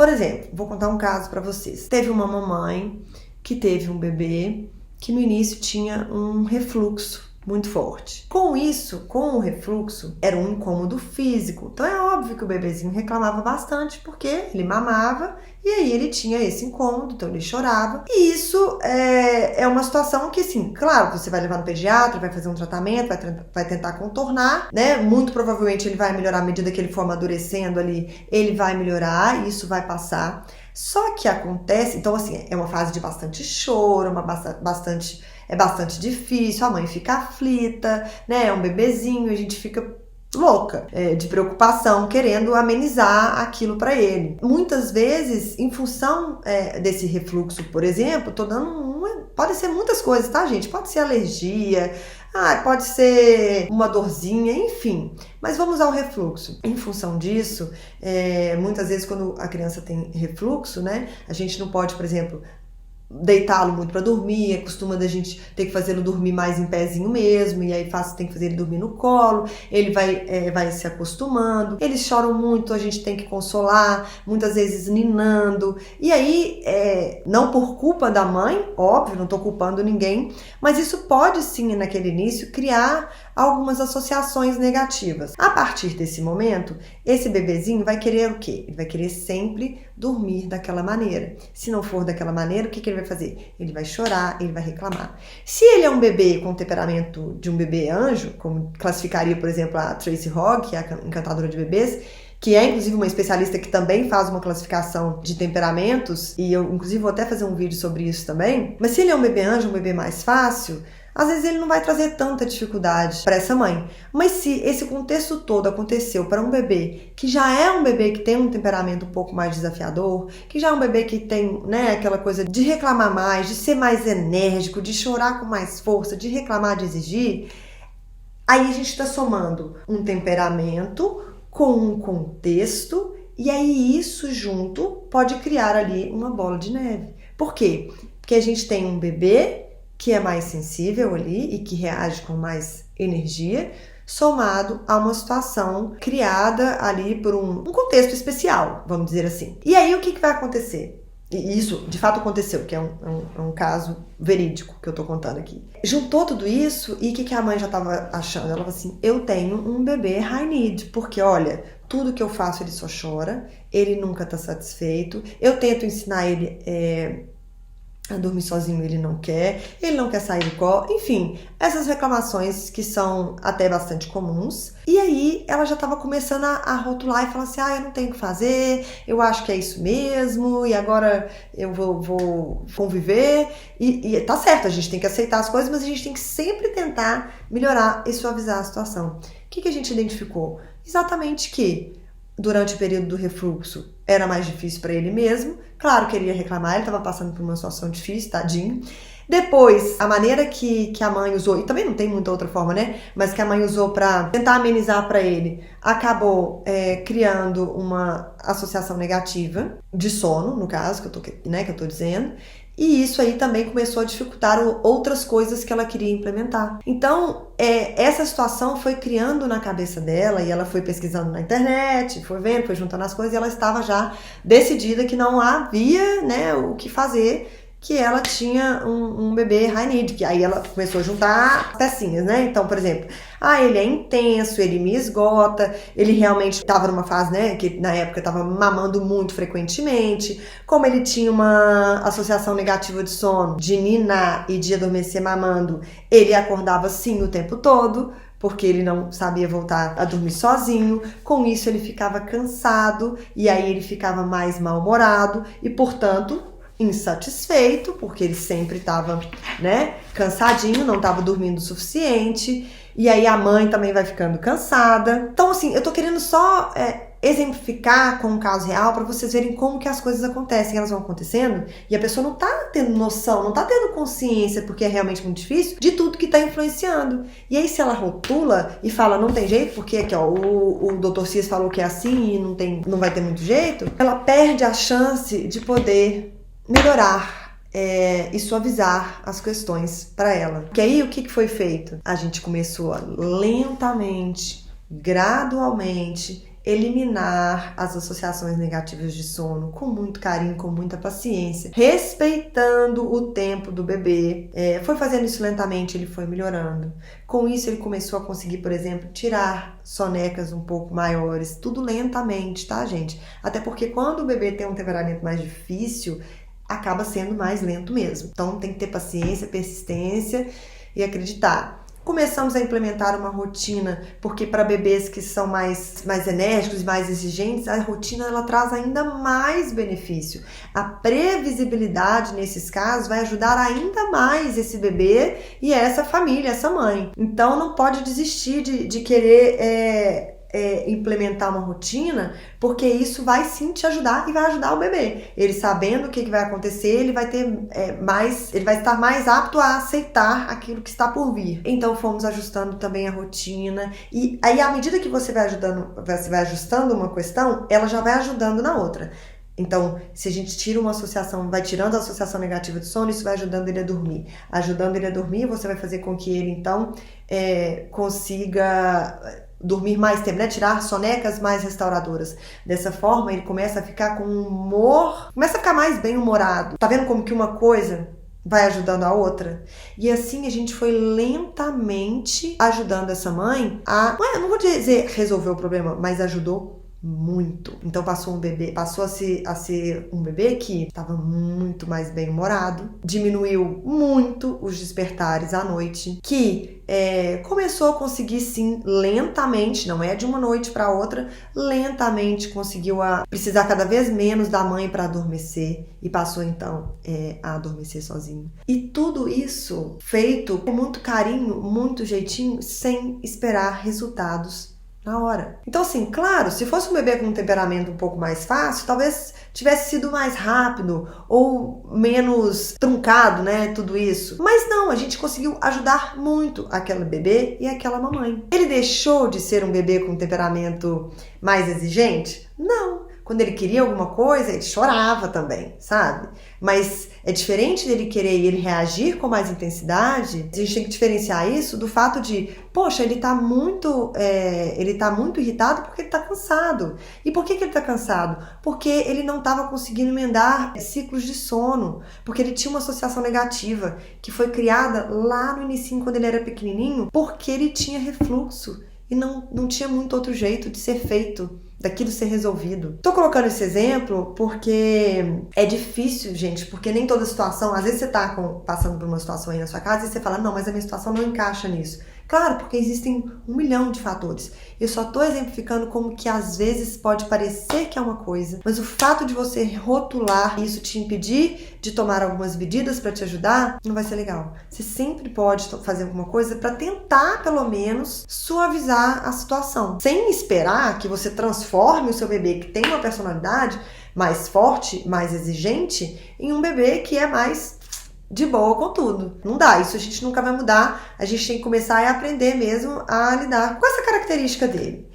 Por exemplo, vou contar um caso para vocês. Teve uma mamãe que teve um bebê que no início tinha um refluxo muito forte. Com isso, com o refluxo, era um incômodo físico. Então é óbvio que o bebezinho reclamava bastante porque ele mamava e aí ele tinha esse incômodo, então ele chorava. E isso é uma situação que, assim, claro, você vai levar no pediatra, vai fazer um tratamento, vai tentar contornar, né? Muito provavelmente ele vai melhorar à medida que ele for amadurecendo ali, ele vai melhorar, isso vai passar. Só que acontece, então assim, é uma fase de bastante choro, é bastante difícil, a mãe fica aflita, né? É um bebezinho, a gente fica louca de preocupação, querendo amenizar aquilo para ele. Muitas vezes, em função desse refluxo, por exemplo, tô dando pode ser muitas coisas, tá, gente? Pode ser alergia, pode ser uma dorzinha, enfim. Mas vamos ao refluxo. Em função disso, muitas vezes quando a criança tem refluxo, né, a gente não pode, por exemplo, deitá-lo muito para dormir, costuma da gente ter que fazê-lo dormir mais em pezinho mesmo, e aí tem que fazer ele dormir no colo, ele vai se acostumando, eles choram muito, a gente tem que consolar, muitas vezes ninando, e aí, não por culpa da mãe, óbvio, não tô culpando ninguém, mas isso pode sim, naquele início, criar algumas associações negativas. A partir desse momento, esse bebezinho vai querer o quê? Ele vai querer sempre dormir daquela maneira. Se não for daquela maneira, o que ele vai fazer? Ele vai chorar, ele vai reclamar. Se ele é um bebê com temperamento de um bebê anjo, como classificaria, por exemplo, a Tracy Hogg, que é a encantadora de bebês, que é inclusive uma especialista que também faz uma classificação de temperamentos, e eu inclusive vou até fazer um vídeo sobre isso também, mas se ele é um bebê anjo, um bebê mais fácil, às vezes ele não vai trazer tanta dificuldade para essa mãe. Mas se esse contexto todo aconteceu para um bebê que já é um bebê que tem um temperamento um pouco mais desafiador, que já é um bebê que tem, né, aquela coisa de reclamar mais, de ser mais enérgico, de chorar com mais força, de reclamar, de exigir, aí a gente está somando um temperamento com um contexto e aí isso junto pode criar ali uma bola de neve. Por quê? Porque a gente tem um bebê que é mais sensível ali e que reage com mais energia, somado a uma situação criada ali por um contexto especial, vamos dizer assim. E aí o que vai acontecer? E isso de fato aconteceu, que é um caso verídico que eu tô contando aqui. Juntou tudo isso e o que a mãe já tava achando? Ela falou assim, eu tenho um bebê high need, porque olha, tudo que eu faço ele só chora, ele nunca tá satisfeito, eu tento ensinar ele a dormir sozinho, ele não quer sair do colo, enfim, essas reclamações que são até bastante comuns. E aí ela já estava começando a rotular e falar assim, eu não tenho o que fazer, eu acho que é isso mesmo, e agora eu vou conviver, e tá certo, a gente tem que aceitar as coisas, mas a gente tem que sempre tentar melhorar e suavizar a situação. O que a gente identificou? Exatamente que durante o período do refluxo era mais difícil para ele mesmo. Claro que ele ia reclamar, ele estava passando por uma situação difícil, tadinho. Depois, a maneira que a mãe usou, e também não tem muita outra forma, né? Mas que a mãe usou para tentar amenizar para ele, acabou criando uma associação negativa de sono, no caso, que eu tô dizendo. E isso aí também começou a dificultar outras coisas que ela queria implementar. Então, essa situação foi criando na cabeça dela, e ela foi pesquisando na internet, foi vendo, foi juntando as coisas, e ela estava já decidida que não havia, né, o que fazer, que ela tinha um bebê high need, que aí ela começou a juntar pecinhas, né? Então, por exemplo, ele é intenso, ele me esgota, ele realmente estava numa fase, né, que na época estava mamando muito frequentemente, como ele tinha uma associação negativa de sono, de ninar e de adormecer mamando, ele acordava sim o tempo todo, porque ele não sabia voltar a dormir sozinho, com isso ele ficava cansado, e aí ele ficava mais mal-humorado, e portanto insatisfeito, porque ele sempre estava, né, cansadinho, não estava dormindo o suficiente, e aí a mãe também vai ficando cansada. Então, assim, eu tô querendo só exemplificar com um caso real para vocês verem como que as coisas acontecem, elas vão acontecendo, e a pessoa não tá tendo noção, não tá tendo consciência, porque é realmente muito difícil, de tudo que tá influenciando. E aí, se ela rotula e fala, não tem jeito, porque aqui, ó, o Dr. Cis falou que é assim e não vai ter muito jeito, ela perde a chance de poder melhorar e suavizar as questões para ela. Porque aí o que foi feito? A gente começou a lentamente, gradualmente eliminar as associações negativas de sono com muito carinho, com muita paciência, respeitando o tempo do bebê. Foi fazendo isso lentamente, ele foi melhorando. Com isso, ele começou a conseguir, por exemplo, tirar sonecas um pouco maiores, tudo lentamente, tá, gente? Até porque quando o bebê tem um temperamento mais difícil, acaba sendo mais lento mesmo. Então, tem que ter paciência, persistência e acreditar. Começamos a implementar uma rotina, porque para bebês que são mais enérgicos, mais exigentes, a rotina ela traz ainda mais benefício. A previsibilidade nesses casos vai ajudar ainda mais esse bebê e essa família, essa mãe. Então não pode desistir de querer implementar uma rotina, porque isso vai sim te ajudar e vai ajudar o bebê. Ele sabendo o que vai acontecer, ele vai ter ele vai estar mais apto a aceitar aquilo que está por vir. Então fomos ajustando também a rotina, e aí à medida que você vai ajustando uma questão, ela já vai ajudando na outra. Então, se a gente tira uma associação, vai tirando a associação negativa de sono, isso vai ajudando ele a dormir. Ajudando ele a dormir, você vai fazer com que ele, então, consiga dormir mais tempo, né? Tirar sonecas mais restauradoras. Dessa forma, ele começa a ficar com humor, começa a ficar mais bem-humorado. Tá vendo como que uma coisa vai ajudando a outra? E assim a gente foi lentamente ajudando essa mãe não vou dizer resolver o problema, mas ajudou muito. Então passou a ser um bebê que estava muito mais bem-humorado, diminuiu muito os despertares à noite, que começou a conseguir sim lentamente, não é de uma noite para outra, lentamente conseguiu precisar cada vez menos da mãe para adormecer e passou então a adormecer sozinho. E tudo isso feito com muito carinho, muito jeitinho, sem esperar resultados na hora. Então assim, claro, se fosse um bebê com um temperamento um pouco mais fácil, talvez tivesse sido mais rápido ou menos truncado, né, tudo isso. Mas não, a gente conseguiu ajudar muito aquele bebê e aquela mamãe. Ele deixou de ser um bebê com um temperamento mais exigente? Não. Quando ele queria alguma coisa, ele chorava também, sabe? Mas é diferente dele querer e ele reagir com mais intensidade. A gente tem que diferenciar isso do fato de, poxa, ele tá muito irritado porque ele tá cansado. E por que ele tá cansado? Porque ele não estava conseguindo emendar ciclos de sono, porque ele tinha uma associação negativa que foi criada lá no inicinho, quando ele era pequenininho, porque ele tinha refluxo e não tinha muito outro jeito de ser feito, daquilo ser resolvido. Tô colocando esse exemplo porque é difícil, gente, porque nem toda situação, às vezes você tá passando por uma situação aí na sua casa e você fala, não, mas a minha situação não encaixa nisso. Claro, porque existem 1 milhão de fatores. Eu só tô exemplificando como que às vezes pode parecer que é uma coisa, mas o fato de você rotular isso te impedir de tomar algumas medidas para te ajudar, não vai ser legal. Você sempre pode fazer alguma coisa para tentar, pelo menos, suavizar a situação, sem esperar que você transforme o seu bebê, que tem uma personalidade mais forte, mais exigente, em um bebê que é mais de boa com tudo. Não dá, isso a gente nunca vai mudar. A gente tem que começar a aprender mesmo a lidar com essa característica dele.